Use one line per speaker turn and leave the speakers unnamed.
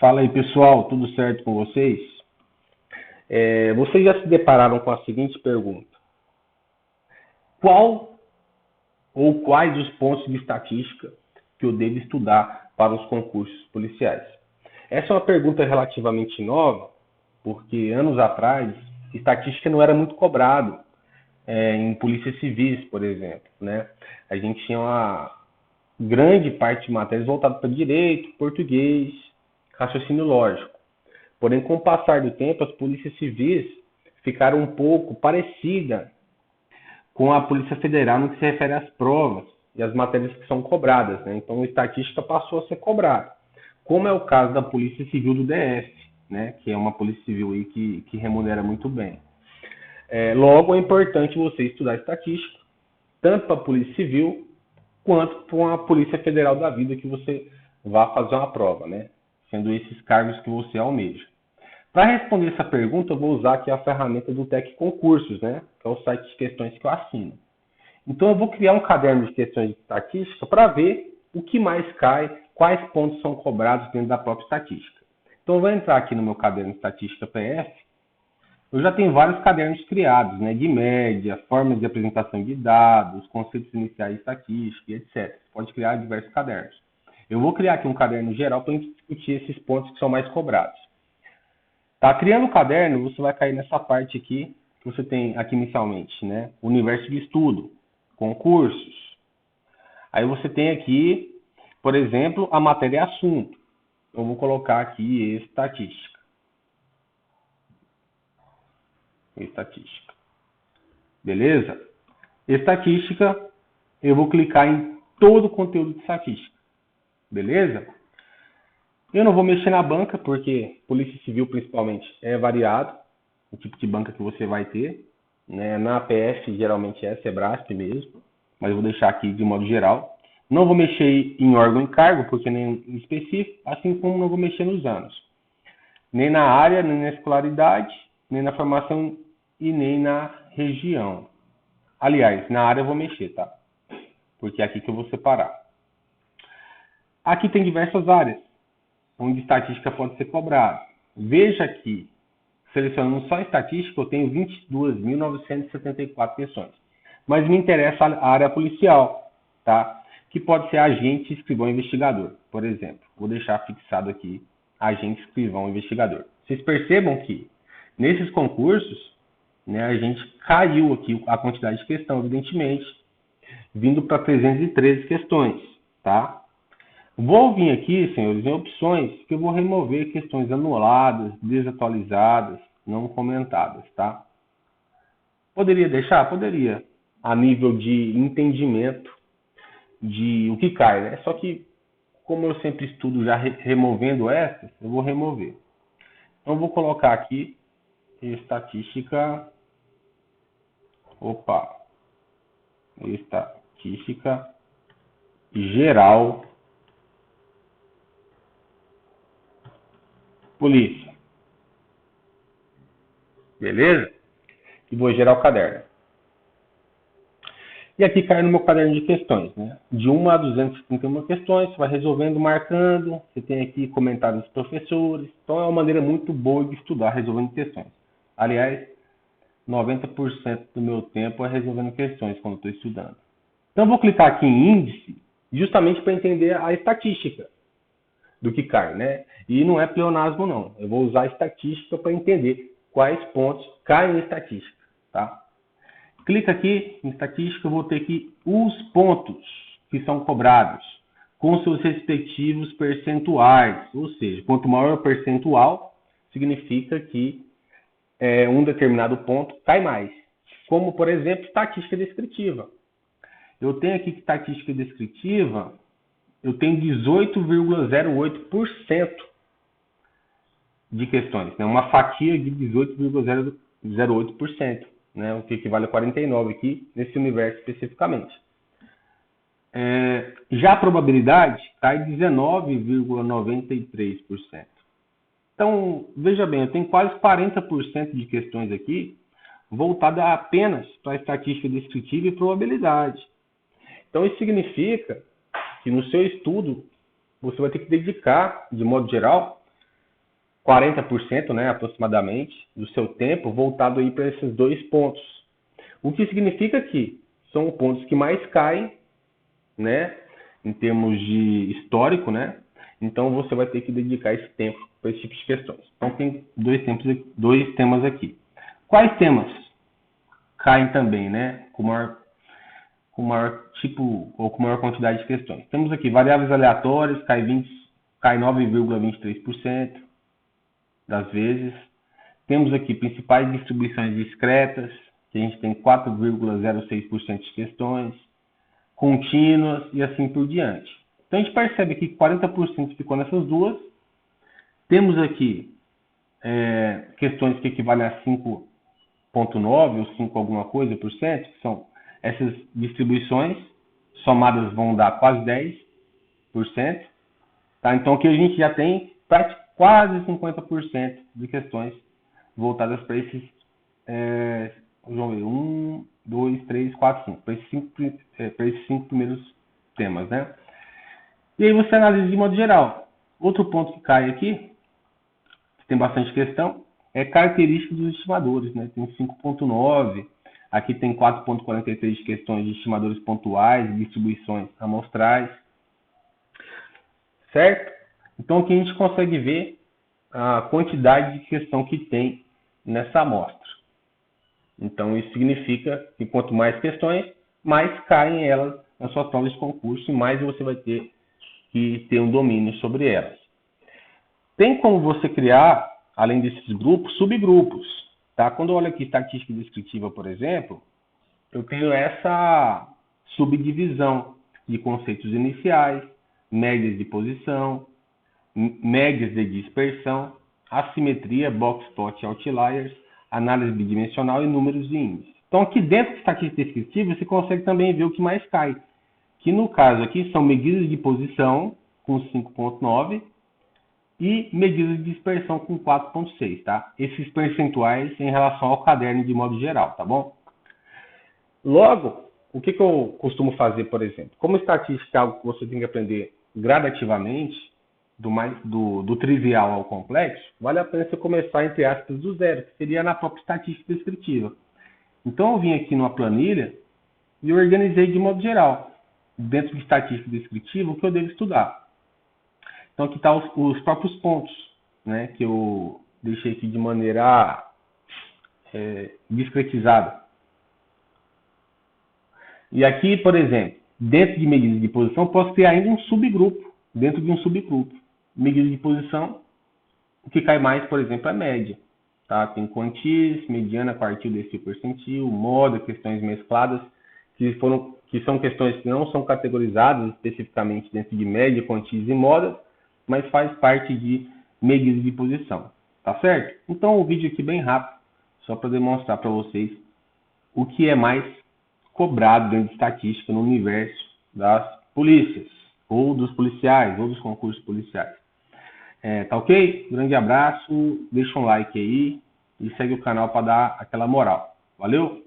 Fala aí, pessoal, tudo certo com vocês? Vocês já se depararam com a seguinte pergunta: qual ou quais os pontos de estatística que eu devo estudar para os concursos policiais? Essa é uma pergunta relativamente nova, porque anos atrás, estatística não era muito cobrado em polícias civis, por exemplo, né? A gente tinha uma grande parte de matérias voltadas para direito, português, raciocínio lógico. Porém, com o passar do tempo, as polícias civis ficaram um pouco parecidas com a Polícia Federal no que se refere às provas e às matérias que são cobradas, né? Então, a estatística passou a ser cobrada, como é o caso da Polícia Civil do DF, né? Que é uma polícia civil aí que remunera muito bem. Logo, é importante você estudar estatística, tanto para a Polícia Civil quanto para a Polícia Federal da vida que você vá fazer uma prova, né? Sendo esses cargos que você almeja. Para responder essa pergunta, eu vou usar aqui a ferramenta do Tec Concursos, né? Que é o site de questões que eu assino. Então, eu vou criar um caderno de questões de estatística para ver o que mais cai, quais pontos são cobrados dentro da própria estatística. Então, eu vou entrar aqui no meu caderno de estatística PF. Eu já tenho vários cadernos criados, né? De média, formas de apresentação de dados, conceitos iniciais de estatística, etc. Você pode criar diversos cadernos. Eu vou criar aqui um caderno geral para a gente discutir esses pontos que são mais cobrados. Tá, criando o caderno, você vai cair nessa parte aqui, que você tem aqui inicialmente, né? Universo de estudo, concursos. Aí você tem aqui, por exemplo, a matéria assunto. Eu vou colocar aqui estatística. Estatística. Beleza? Estatística, eu vou clicar em todo o conteúdo de estatística. Beleza? Eu não vou mexer na banca, porque Polícia Civil, principalmente, é variado o tipo de banca que você vai ter, né? Na PF, geralmente é Sebrasp mesmo, mas eu vou deixar aqui de modo geral. Não vou mexer em órgão e cargo, porque nem em específico, assim como não vou mexer nos anos. Nem na área, nem na escolaridade, nem na formação e nem na região. Aliás, na área eu vou mexer, tá? Porque é aqui que eu vou separar. Aqui tem diversas áreas onde estatística pode ser cobrada. Veja que, selecionando só estatística, eu tenho 22.974 questões. Mas me interessa a área policial, tá? Que pode ser agente, escrivão, investigador, por exemplo. Vou deixar fixado aqui, agente, escrivão, investigador. Vocês percebam que, nesses concursos, né, a gente caiu aqui a quantidade de questão, evidentemente, vindo para 313 questões, tá? Vou vir aqui, senhores, em opções, que eu vou remover questões anuladas, desatualizadas, não comentadas, tá? Poderia deixar? Poderia, a nível de entendimento de o que cai, né? Só que, como eu sempre estudo já removendo essas, eu vou remover. Então, eu vou colocar aqui estatística geral polícia. Beleza? E vou gerar o caderno. E aqui cai no meu caderno de questões, né? De 1 a 231 questões, você vai resolvendo, marcando. Você tem aqui comentários dos professores. Então é uma maneira muito boa de estudar resolvendo questões. Aliás, 90% do meu tempo é resolvendo questões quando estou estudando. Então eu vou clicar aqui em índice, justamente para entender a estatística do que cai, né? E não é pleonasmo, não. Eu vou usar a estatística para entender quais pontos caem em estatística, tá? Clica aqui em estatística, eu vou ter aqui os pontos que são cobrados com seus respectivos percentuais. Ou seja, quanto maior o percentual, significa que um determinado ponto cai mais. Como, por exemplo, estatística descritiva. Eu tenho aqui que estatística descritiva, eu tenho 18,08% de questões, né? Uma fatia de 18,08%, né? O que equivale a 49 aqui, nesse universo especificamente. Já a probabilidade cai 19,93%. Então, veja bem, eu tenho quase 40% de questões aqui voltadas apenas para a estatística descritiva e probabilidade. Então, isso significa que no seu estudo, você vai ter que dedicar, de modo geral, 40%, né, aproximadamente, do seu tempo voltado aí para esses dois pontos. O que significa que são pontos que mais caem, né, em termos de histórico, né? Então você vai ter que dedicar esse tempo para esse tipo de questões. Então tem dois temas aqui. Quais temas caem também, né, com maior tipo ou com maior quantidade de questões? Temos aqui variáveis aleatórias, cai 9,23% das vezes. Temos aqui principais distribuições discretas, que a gente tem 4,06% de questões, contínuas e assim por diante. Então a gente percebe aqui que 40% ficou nessas duas. Temos aqui questões que equivalem a 5,9 ou 5 alguma coisa por cento, que são essas distribuições, somadas vão dar quase 10%. Tá? Então aqui a gente já tem quase 50% de questões voltadas para esses, vamos ver, 1, 2, 3, 4, 5, para esses 5 primeiros temas, né? E aí você analisa de modo geral. Outro ponto que cai aqui, que tem bastante questão, é característica dos estimadores, né? Tem 5,9, aqui tem 4,43 de questões de estimadores pontuais e distribuições amostrais, certo? Então aqui a gente consegue ver a quantidade de questão que tem nessa amostra. Então isso significa que quanto mais questões, mais caem elas na sua prova de concurso e mais você vai ter que ter um domínio sobre elas. Tem como você criar, além desses grupos, subgrupos. Tá? Quando eu olho aqui estatística descritiva, por exemplo, eu tenho essa subdivisão de conceitos iniciais, médias de posição, médias de dispersão, assimetria, box plot outliers, análise bidimensional e números de índice. Então aqui dentro de estatística descritiva você consegue também ver o que mais cai, que no caso aqui são medidas de posição com 5,9 e medidas de dispersão com 4,6, tá? Esses percentuais em relação ao caderno de modo geral, tá bom? Logo, o que eu costumo fazer, por exemplo? Como estatística é algo que você tem que aprender gradativamente, do trivial ao complexo, vale a pena você começar, entre aspas, do zero, que seria na própria estatística descritiva. Então eu vim aqui numa planilha e organizei de modo geral, dentro de estatística descritiva, o que eu devo estudar. Então aqui estão os próprios pontos, né, que eu deixei aqui de maneira discretizada. E aqui, por exemplo, dentro de medidas de posição, posso criar ainda um subgrupo, dentro de um subgrupo. Medidas de posição, o que cai mais, por exemplo, é média. Tá? Tem quantis, mediana, quartil, decil, percentil, moda, questões mescladas, que são questões que não são categorizadas especificamente dentro de média, quantis e modas, mas faz parte de medidas de posição. Tá certo? Então o vídeo aqui bem rápido, só para demonstrar para vocês o que é mais cobrado dentro de estatística no universo das polícias, ou dos policiais, ou dos concursos policiais. Tá ok? Grande abraço, deixa um like aí e segue o canal para dar aquela moral. Valeu?